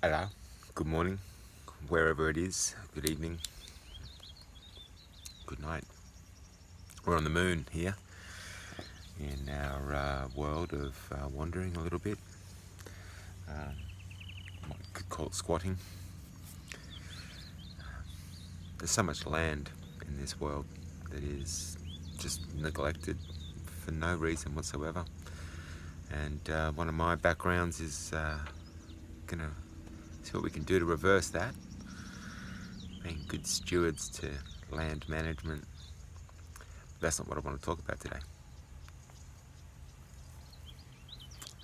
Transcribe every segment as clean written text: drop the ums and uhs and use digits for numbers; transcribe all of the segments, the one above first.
Hello, good morning, wherever it is, good evening, good night. We're on the moon here in our world of wandering a little bit. Um, could call it squatting. There's so much land in this world that is just neglected for no reason whatsoever. And one of my backgrounds is gonna see what we can do to reverse that, being good stewards to land management. That's not what I want to talk about today.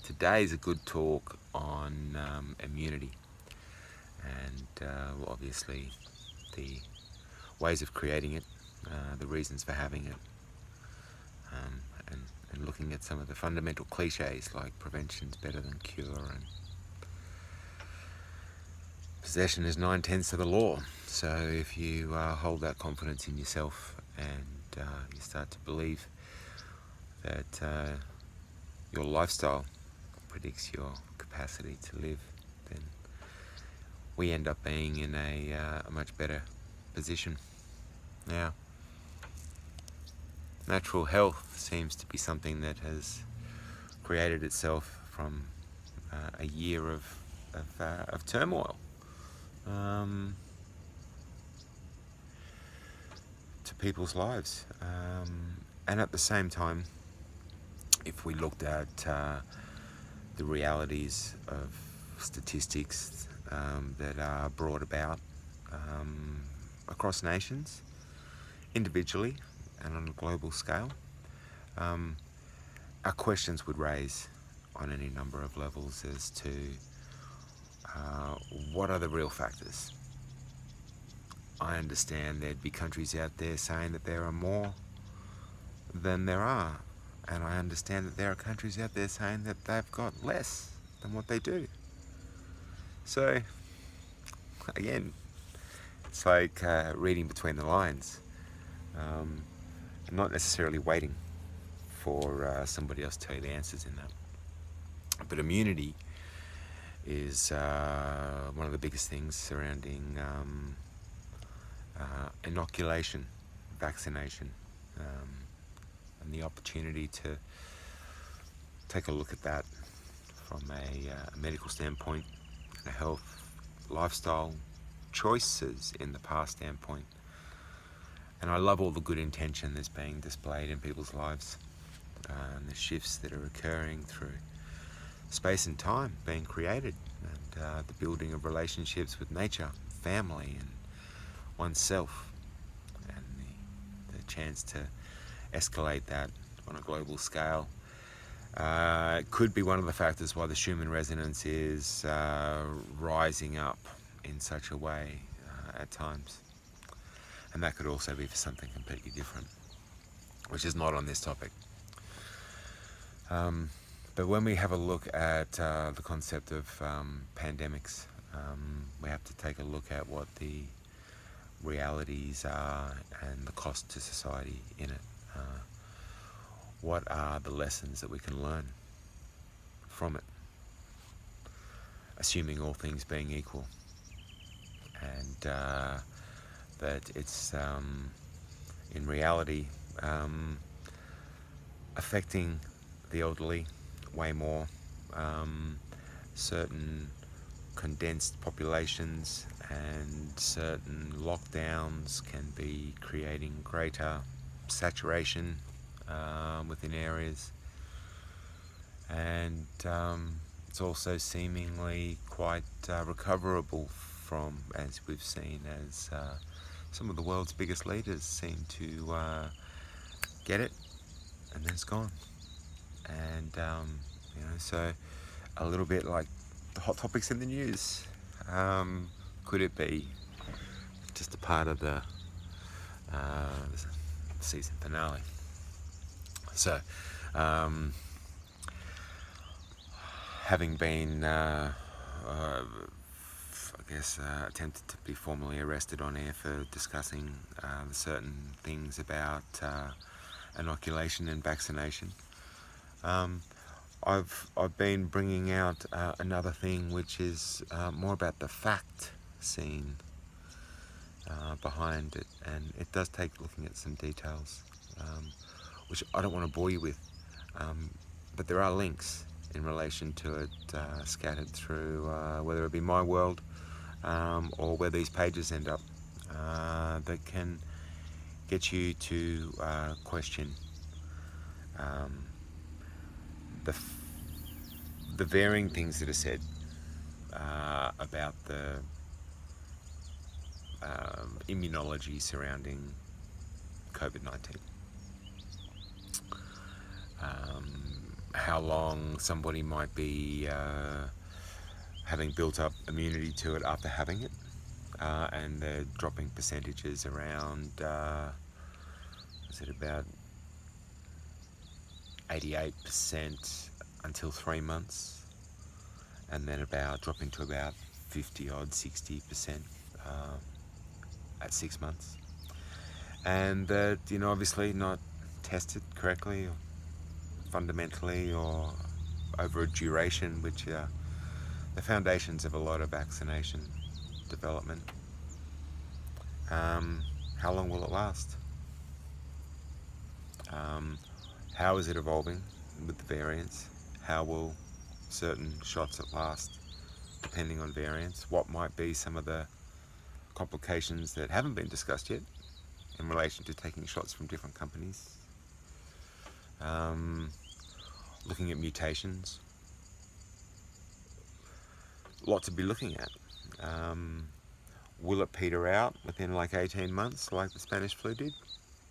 Today is a good talk on immunity and obviously the ways of creating it, the reasons for having it, um, and looking at some of the fundamental cliches like prevention's better than cure and possession is 9/10 of the law. So if you hold that confidence in yourself and you start to believe that your lifestyle predicts your capacity to live, then we end up being in a much better position. Now, natural health seems to be something that has created itself from a year of turmoil to people's lives. And at the same time, if we looked at the realities of statistics that are brought about across nations, individually and on a global scale, our questions would raise on any number of levels as to what are the real factors. I understand there'd be countries out there saying that there are more than there are, and I understand that there are countries out there saying that they've got less than what they do. So, again, it's like reading between the lines, not necessarily waiting for somebody else to tell you the answers in that. But immunity is one of the biggest things surrounding inoculation, vaccination, and the opportunity to take a look at that from a medical standpoint, a health, lifestyle choices in the past standpoint. And I love all the good intention that's being displayed in people's lives, and the shifts that are occurring through space and time being created, and the building of relationships with nature, family, and oneself, and the chance to escalate that on a global scale. It could be one of the factors why the Schumann resonance is rising up in such a way at times. And that could also be for something completely different, which is not on this topic. But when we have a look at the concept of pandemics, we have to take a look at what the realities are and the cost to society in it. What are the lessons that we can learn from it, assuming all things being equal, and that it's in reality affecting the elderly way more. Certain condensed populations and certain lockdowns can be creating greater saturation within areas, and it's also seemingly quite recoverable from, as we've seen, as some of the world's biggest leaders seem to get it and then it's gone. And so a little bit like the hot topics in the news. Could it be just a part of the season finale? So, having been, attempted to be formally arrested on air for discussing certain things about inoculation and vaccination, I've been bringing out another thing, which is more about the fact scene behind it, and it does take looking at some details, which I don't want to bore you with, but there are links in relation to it scattered through whether it be my world or where these pages end up that can get you to question the varying things that are said about the immunology surrounding COVID-19. How long somebody might be having built up immunity to it after having it, and they're dropping percentages around, is it about 88% until 3 months, and then about dropping to about 50 odd 60% at 6 months, and that, you know, obviously not tested correctly or fundamentally or over a duration, which are the foundations of a lot of vaccination development. How long will it last? How is it evolving with the variants? How will certain shots at last, depending on variants? What might be some of the complications that haven't been discussed yet in relation to taking shots from different companies? Looking at mutations. A lot to be looking at. Will it peter out within like 18 months like the Spanish flu did?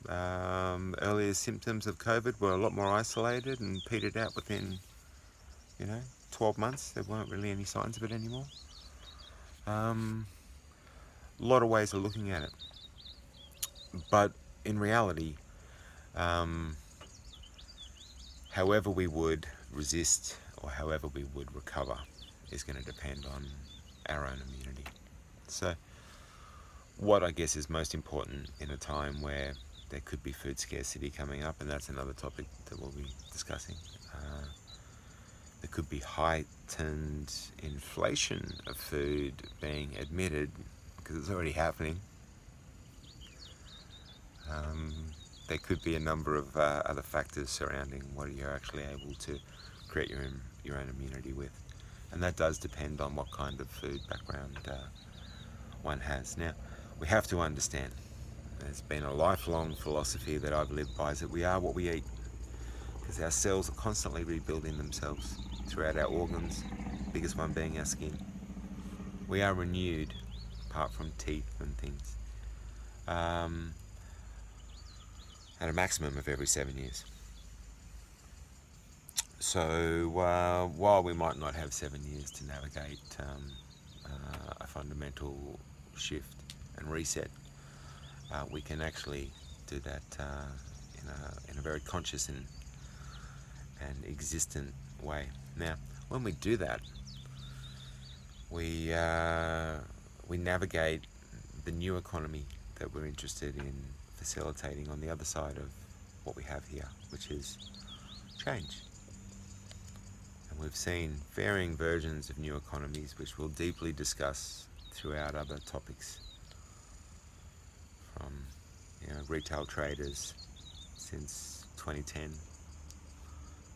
Earlier symptoms of COVID were a lot more isolated and petered out within, 12 months. There weren't really any signs of it anymore. A lot of ways of looking at it. But in reality, however we would resist or however we would recover is going to depend on our own immunity. So what I guess is most important in a time where there could be food scarcity coming up, and that's another topic that we'll be discussing. There could be heightened inflation of food being admitted because it's already happening. There could be a number of other factors surrounding what you're actually able to create your own immunity with, and that does depend on what kind of food background one has. Now, we have to understand, there's been a lifelong philosophy that I've lived by, is that we are what we eat, because our cells are constantly rebuilding themselves throughout our organs, biggest one being our skin. We are renewed, apart from teeth and things, at a maximum of every 7 years. So while we might not have 7 years to navigate a fundamental shift and reset, we can actually do that in a very conscious and existent way. Now, when we do that, we navigate the new economy that we're interested in facilitating on the other side of what we have here, which is change. And we've seen varying versions of new economies, which we'll deeply discuss throughout other topics, from retail traders since 2010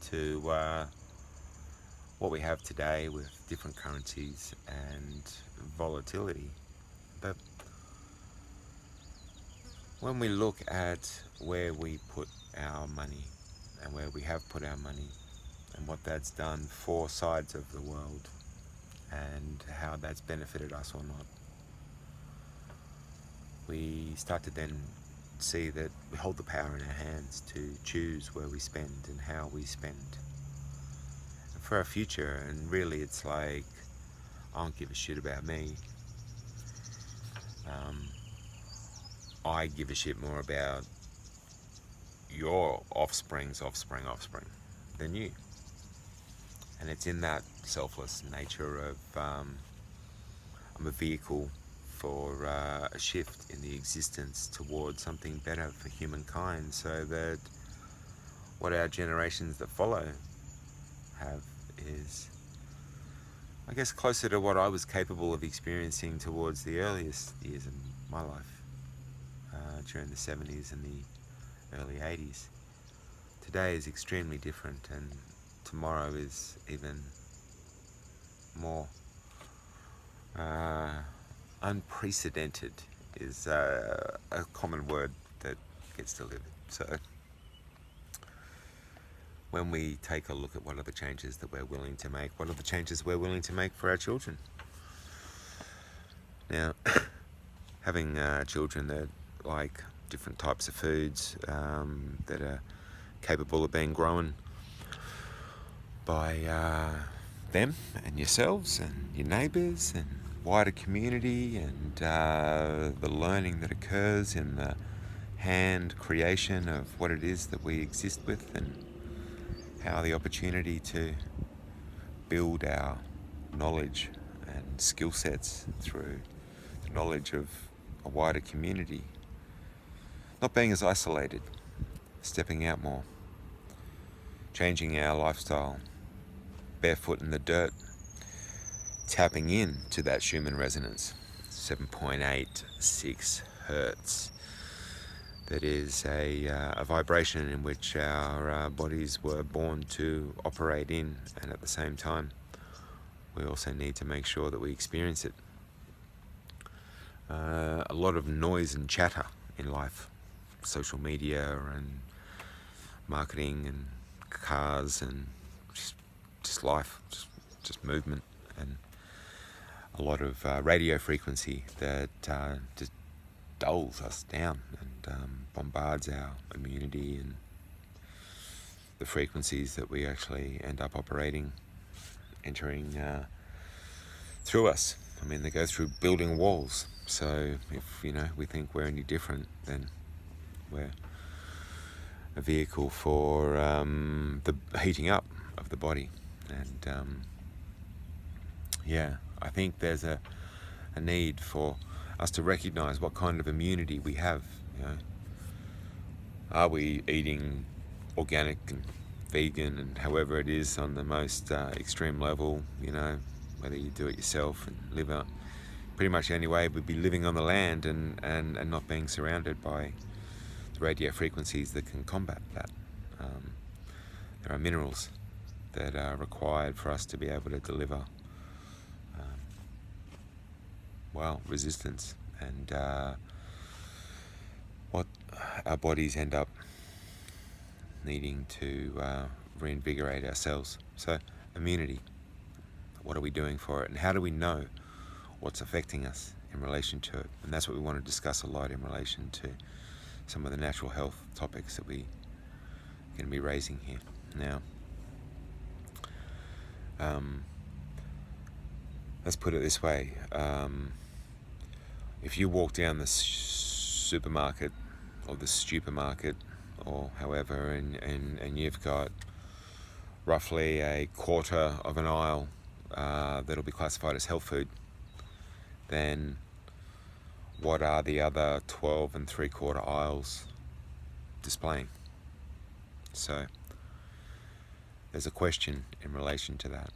to what we have today with different currencies and volatility. But when we look at where we put our money and where we have put our money and what that's done for sides of the world and how that's benefited us or not, we start to then see that we hold the power in our hands to choose where we spend and how we spend. And for our future, and really it's like, I don't give a shit about me. I give a shit more about your offspring's offspring than you. And it's in that selfless nature of I'm a vehicle for a shift in the existence towards something better for humankind, so that what our generations that follow have is, I guess, closer to what I was capable of experiencing towards the earliest years of my life, during the 70s and the early 80s. Today is extremely different, and tomorrow is even more unprecedented, is a common word that gets delivered. So when we take a look at what are the changes that we're willing to make, what are the changes we're willing to make for our children? Now, having children that like different types of foods that are capable of being grown by them and yourselves and your neighbours and wider community, and the learning that occurs in the hand creation of what it is that we exist with, and how the opportunity to build our knowledge and skill sets through the knowledge of a wider community, not being as isolated, stepping out more, changing our lifestyle, barefoot in the dirt, tapping in to that Schumann resonance, 7.86 hertz. That is a vibration in which our bodies were born to operate in, and at the same time, we also need to make sure that we experience it. A lot of noise and chatter in life, social media and marketing and cars and just life, just movement, and a lot of radio frequency that just dulls us down and bombards our immunity and the frequencies that we actually end up entering through us. I mean, they go through building walls. So if we think we're any different, then we're a vehicle for the heating up of the body. And I think there's a need for us to recognize what kind of immunity we have. Are we eating organic and vegan and however it is on the most extreme level, whether you do it yourself and live out pretty much any way, we'd be living on the land and not being surrounded by the radio frequencies that can combat that. There are minerals that are required for us to be able to deliver resistance, and what our bodies end up needing to reinvigorate ourselves. So immunity, what are we doing for it, and how do we know what's affecting us in relation to it? And that's what we want to discuss a lot in relation to some of the natural health topics that we're going to be raising here. Now, let's put it this way. If you walk down the supermarket or the supermarket or however, and you've got roughly a quarter of an aisle that'll be classified as health food, then what are the other 12 3/4 aisles displaying? So there's a question in relation to that.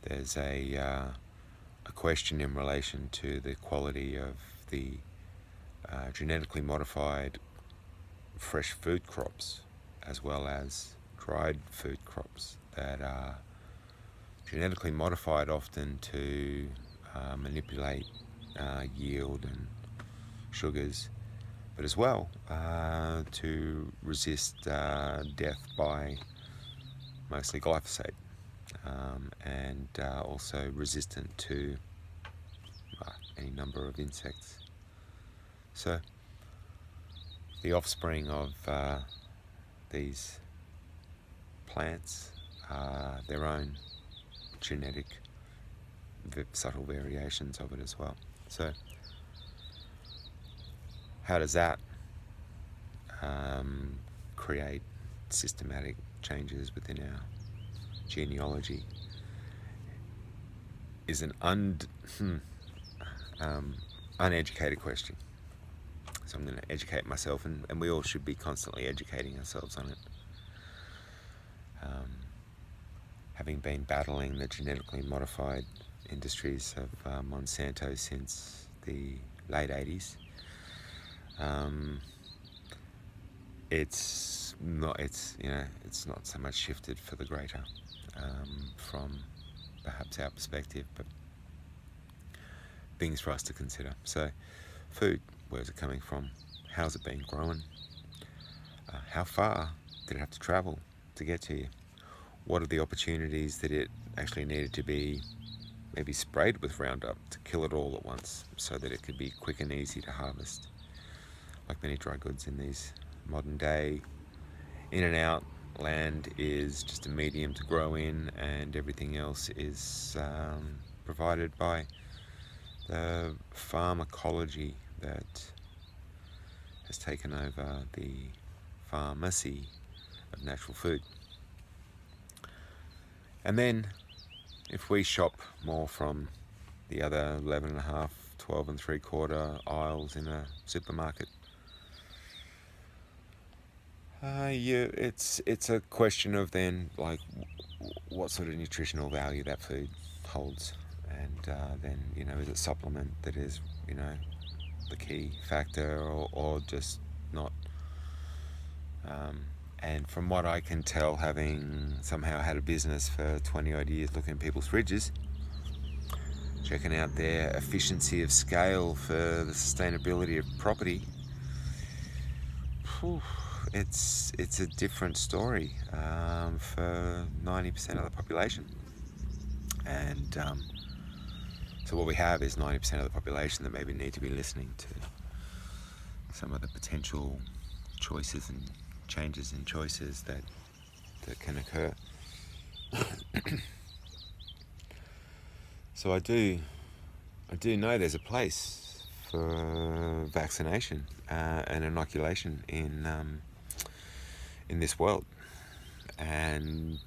There's a question in relation to the quality of the genetically modified fresh food crops, as well as dried food crops that are genetically modified often to manipulate yield and sugars, but as well to resist death by mostly glyphosate, and also resistant to any number of insects. So the offspring of these plants are their own genetic subtle variations of it as well. So how does that create systematic changes within our genealogy? Is an uneducated question. So I'm going to educate myself, and we all should be constantly educating ourselves on it. having been battling the genetically modified industries of Monsanto since the late 80s. It's not so much shifted for the greater from perhaps our perspective, but things for us to consider. So food, where's it coming from? How's it been grown? How far did it have to travel to get to you? What are the opportunities that it actually needed to be maybe sprayed with Roundup to kill it all at once so that it could be quick and easy to harvest? Like many dry goods in these modern day in and out, land is just a medium to grow in, and everything else is provided by the pharmacology that has taken over the pharmacy of natural food. And then if we shop more from the other 11.5, 12 and 3/4 aisles in a supermarket, it's a question of then like what sort of nutritional value that food holds, and then is it supplement that is the key factor, or just not. And from what I can tell, having somehow had a business for 20 odd years looking at people's fridges, checking out their efficiency of scale for the sustainability of property, it's a different story for 90% of the population. And so what we have is 90% of the population that maybe need to be listening to some of the potential choices and changes in choices that can occur. So I do know there's a place for vaccination and inoculation in this world, and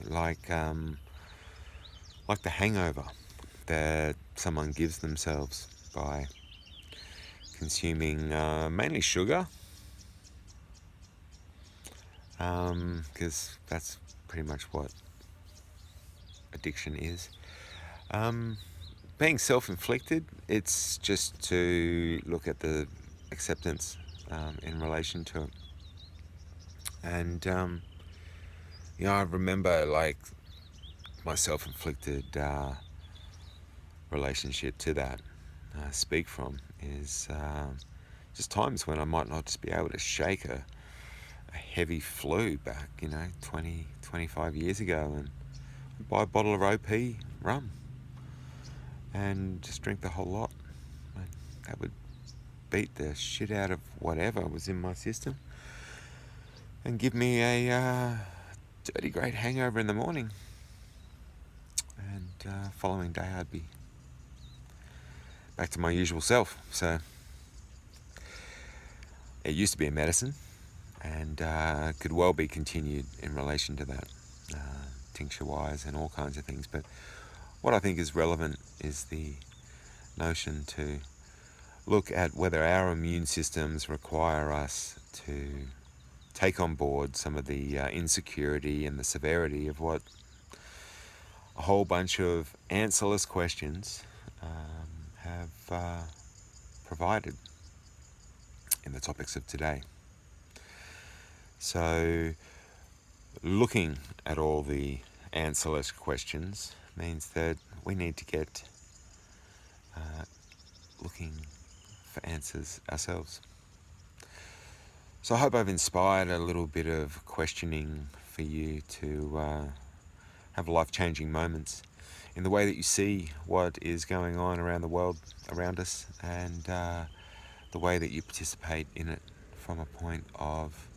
like the hangover that someone gives themselves by consuming mainly sugar, because that's pretty much what addiction is. Being self-inflicted, it's just to look at the acceptance in relation to it. And I remember like my self-inflicted relationship to that speak from is just times when I might not just be able to shake a heavy flu back 25 years ago, and buy a bottle of OP rum and just drink the whole lot, and that would beat the shit out of whatever was in my system and give me a dirty great hangover in the morning, and following day I'd be back to my usual self. So it used to be a medicine, and could well be continued in relation to that, tincture wise and all kinds of things. But what I think is relevant is the notion to look at whether our immune systems require us to take on board some of the insecurity and the severity of what a whole bunch of answerless questions have provided in the topics of today. So looking at all the answerless questions means that we need to get looking for answers ourselves. So I hope I've inspired a little bit of questioning for you to have life-changing moments in the way that you see what is going on around the world around us, and the way that you participate in it from a point of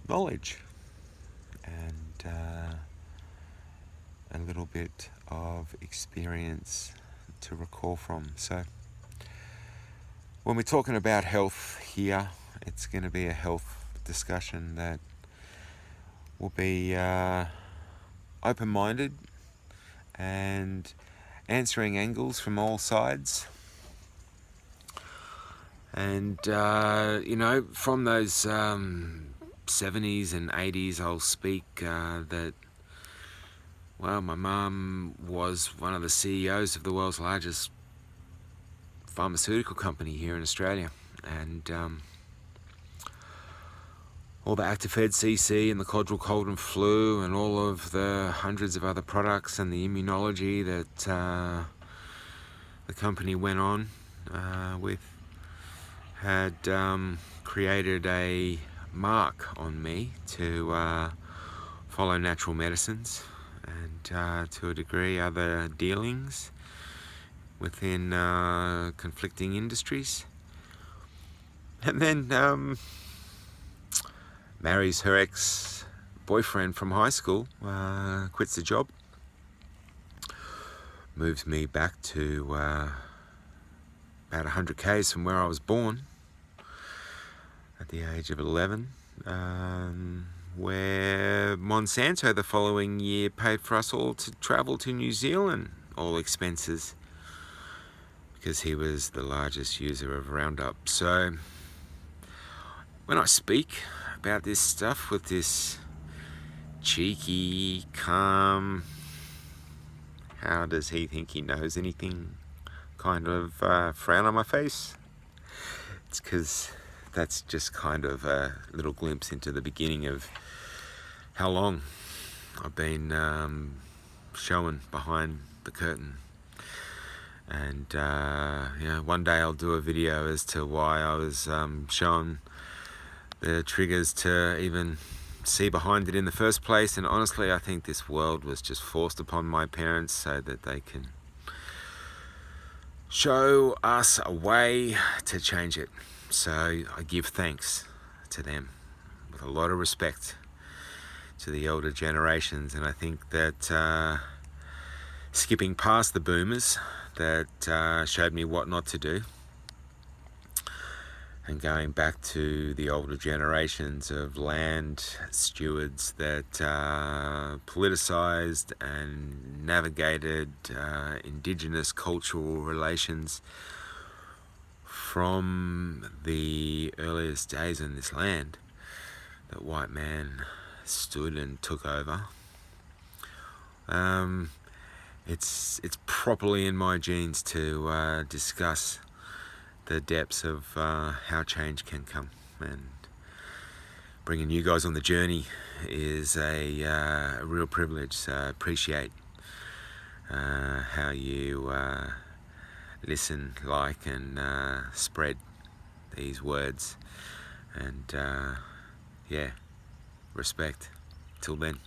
knowledge and a little bit of experience to recall from. So when we're talking about health here, it's going to be a health discussion that will be open-minded and answering angles from all sides. And from those 70s and 80s, I'll speak that, well, my mum was one of the CEOs of the world's largest pharmaceutical company here in Australia, and all the Actifed CC and the Codral cold and flu and all of the hundreds of other products and the immunology that the company went on with had created a mark on me to follow natural medicines and to a degree other dealings within conflicting industries. And then marries her ex-boyfriend from high school, quits the job, moves me back to about 100 k's from where I was born at the age of 11, where Monsanto the following year paid for us all to travel to New Zealand, all expenses, because he was the largest user of Roundup. So when I speak about this stuff with this cheeky, calm, how does he think he knows anything kind of frown on my face, it's because that's just kind of a little glimpse into the beginning of how long I've been showing behind the curtain. And one day I'll do a video as to why I was shown the triggers to even see behind it in the first place. And honestly, I think this world was just forced upon my parents so that they can show us a way to change it. So I give thanks to them with a lot of respect to the elder generations. And I think that skipping past the boomers that showed me what not to do, and going back to the older generations of land stewards that politicised and navigated Indigenous cultural relations from the earliest days in this land, that white man stood and took over. It's properly in my genes to discuss the depths of how change can come, and bringing you guys on the journey is a real privilege. So I appreciate how you listen, like, and spread these words, and respect. Till then.